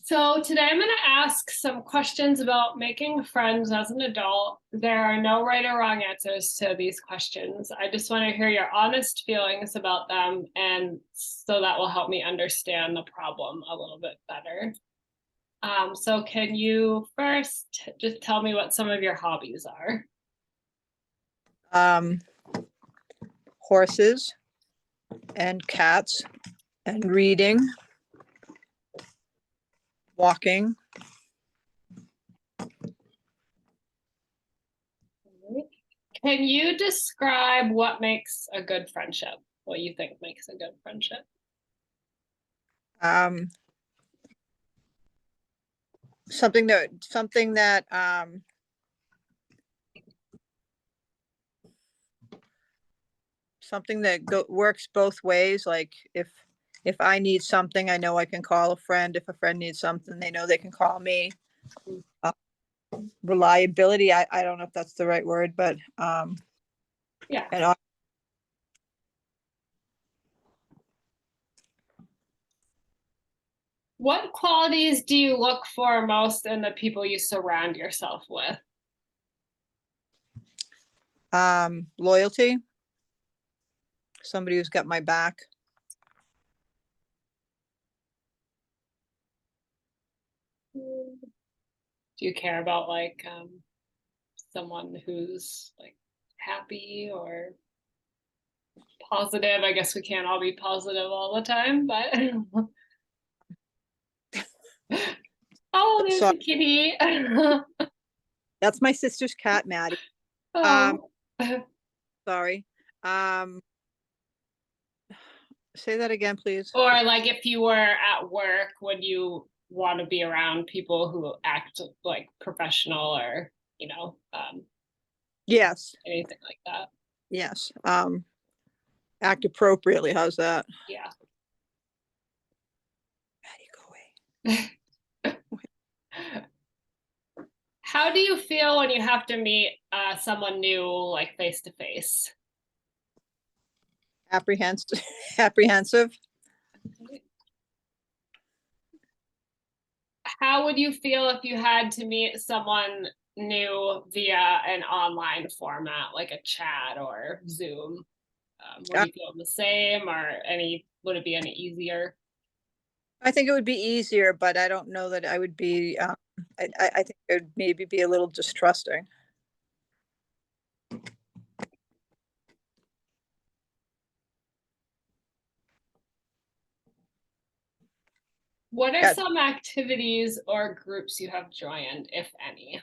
So today I'm going to ask some questions about making friends as an adult. There are no right or wrong answers to these questions. I just want to hear your honest feelings about them, and so that will help me understand the problem a little bit better. So can you first just tell me what some of your hobbies are? Horses and cats and reading, walking. Can you describe what makes a good friendship? What you think makes a good friendship? Something that works both ways. Like if I need something, I know I can call a friend. If a friend needs something, they know they can call me. Reliability, I don't know if that's the right word, but Yeah. and What qualities do you look for most in the people you surround yourself with? loyalty, somebody who's got my back. Do you care about like someone who's like happy or positive? I guess we can't all be positive all the time, but oh, there's So a kitty. that's my sister's cat, Maddie. Oh. Sorry. Say that again, please. Or like if you were at work, would you want to be around people who act like professional or, Yes. anything like that? Yes. Act appropriately. How's that? Yeah. Maddie, go away. How do you feel when you have to meet someone new, like face to face? Apprehensive. How would you feel if you had to meet someone new via an online format, like a chat or Zoom? Would you feel the same, or would it be any easier? I think it would be easier, but I don't know that I would be. I think it would maybe be a little distrusting. What are Yeah. some activities or groups you have joined, if any?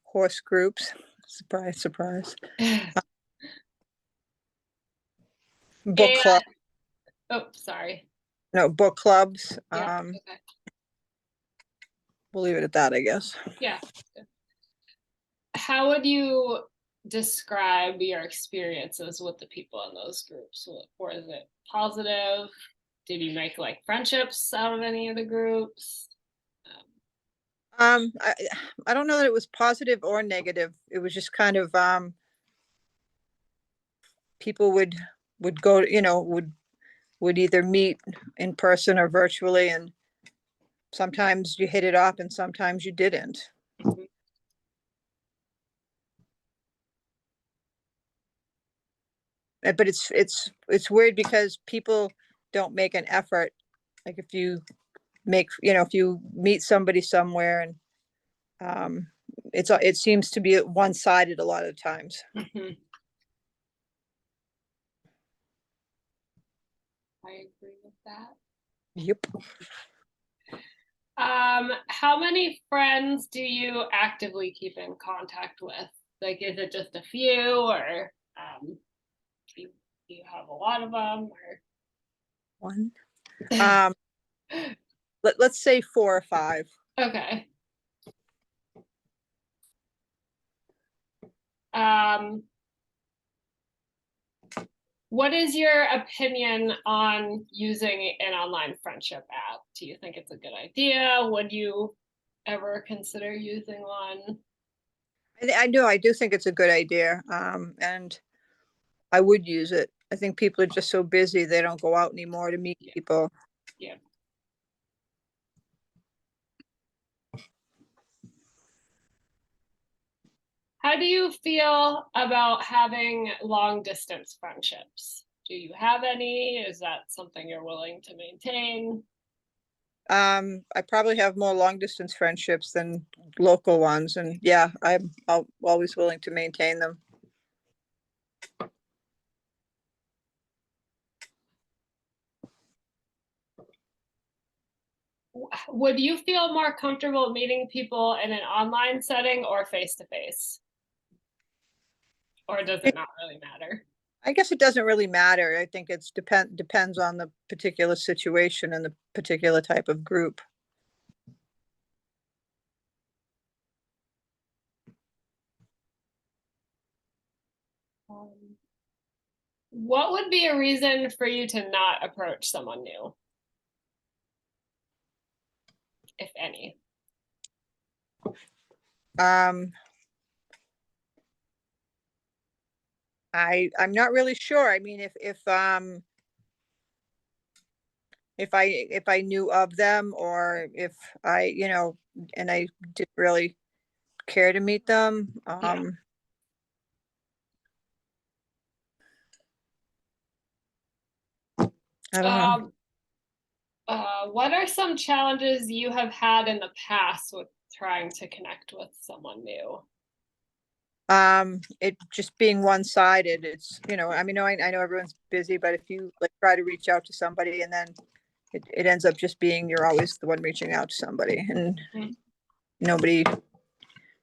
Horse groups. Surprise, surprise. Book club. Oh, sorry. No, book clubs. Yeah. Okay. We'll leave it at that, I guess. Yeah. How would you describe your experiences with the people in those groups? Was it positive? Did you make like friendships out of any of the groups? I don't know that it was positive or negative. It was just kind of people would go, would either meet in person or virtually, and sometimes you hit it off and sometimes you didn't. Mm-hmm. But it's weird because people don't make an effort. Like if you if you meet somebody somewhere, and it seems to be one-sided a lot of times. Mm-hmm. I agree with that. Yep. How many friends do you actively keep in contact with? Like, is it just a few, or do you have a lot of them, or One. Let's say 4 or 5. okay. What is your opinion on using an online friendship app? Do you think it's a good idea? Would you ever consider using one? I do think it's a good idea, and I would use it. I think people are just so busy, they don't go out anymore to meet Yeah. people. Yeah. How do you feel about having long distance friendships? Do you have any? Is that something you're willing to maintain? I probably have more long distance friendships than local ones, and yeah, I'm always willing to maintain them. Would you feel more comfortable meeting people in an online setting or face to face? Or does it not really matter? I guess it doesn't really matter. I think it's depends on the particular situation and the particular type of group. What would be a reason for you to not approach someone new, if any? Um, I'm not really sure. I mean, if I knew of them, or if I, and I didn't really care to meet them. Yeah. I don't know. Um, what are some challenges you have had in the past with trying to connect with someone new? It just being one-sided. It's, I mean, I know everyone's busy, but if you like try to reach out to somebody and then it ends up just being you're always the one reaching out to somebody, and Mhm. nobody,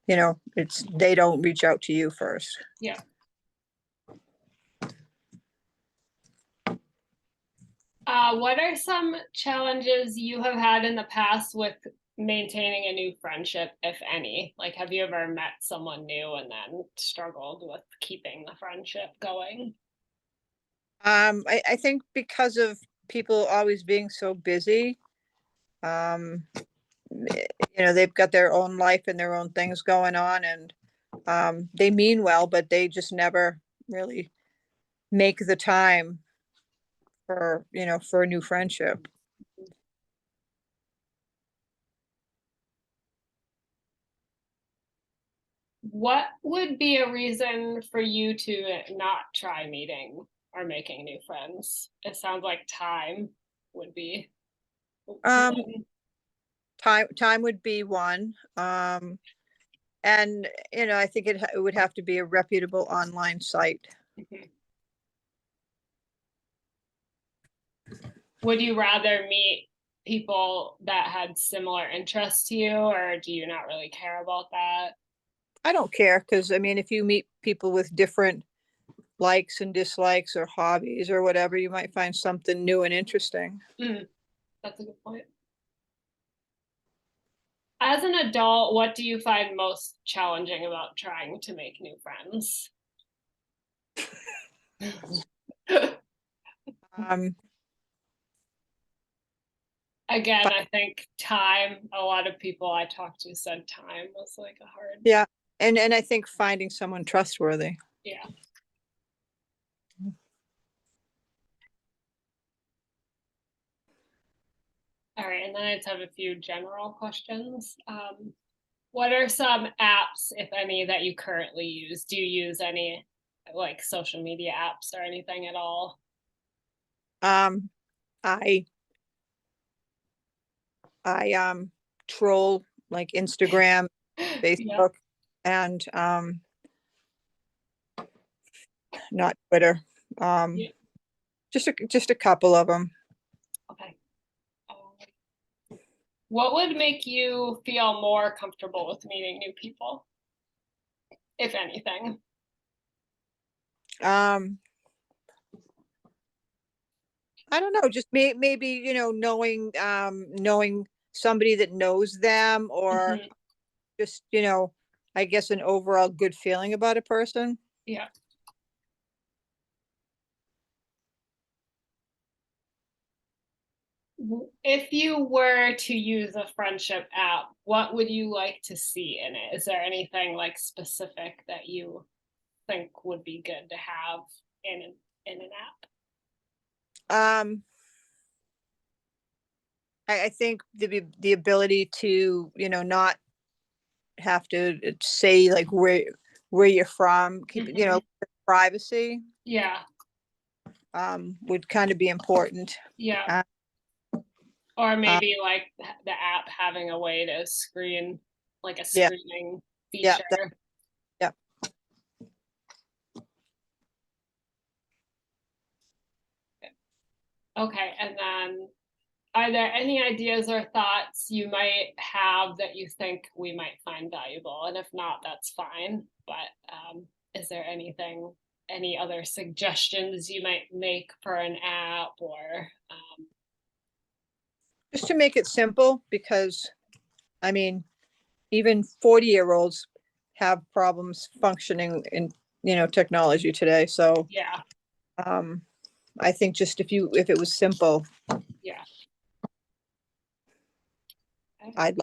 it's they don't reach out to you first. Yeah. What are some challenges you have had in the past with maintaining a new friendship, if any? Like, have you ever met someone new and then struggled with keeping the friendship going? I think because of people always being so busy, um, they've got their own life and their own things going on, and they mean well, but they just never really make the time for a new friendship. What would be a reason for you to not try meeting or making new friends? It sounds like time would be Um, one. time would be one. And I think it would have to be a reputable online site. Mhm. Would you rather meet people that had similar interests to you, or do you not really care about that? I don't care, because I mean, if you meet people with different likes and dislikes or hobbies or whatever, you might find something new and interesting. Mm, that's a good point. As an adult, what do you find most challenging about trying to make new friends? Um, Again, but I think time, a lot of people I talked to said time was like a hard, yeah, and I think finding someone trustworthy. yeah. All right, and then I just have a few general questions. What are some apps, if any, that you currently use? Do you use any like social media apps or anything at all? Um, I I troll like Instagram, Yeah. Facebook, and not Twitter. Um, Yeah. just a couple of them. Okay. What would make you feel more comfortable with meeting new people, if anything? Um, I don't know, just maybe, knowing somebody that knows them, or Mhm. just, I guess an overall good feeling about a person. Yeah. If you were to use a friendship app, what would you like to see in it? Is there anything like specific that you think would be good to have in it? in an app? I think the ability to, not have to say like where you're from, keep, Mhm. privacy, Yeah, would kind of be important. yeah. Uh, Or uh, maybe like the app having a way to screen, like a yeah, screening yeah, feature. yeah. Okay, and then are there any ideas or thoughts you might have that you think we might find valuable? And if not, that's fine. But is there any other suggestions you might make for an app or Just to make it simple, because I mean, even 40-year-olds have problems functioning in, technology today. So, yeah, um, I think just if it was simple, yeah. Okay. I'd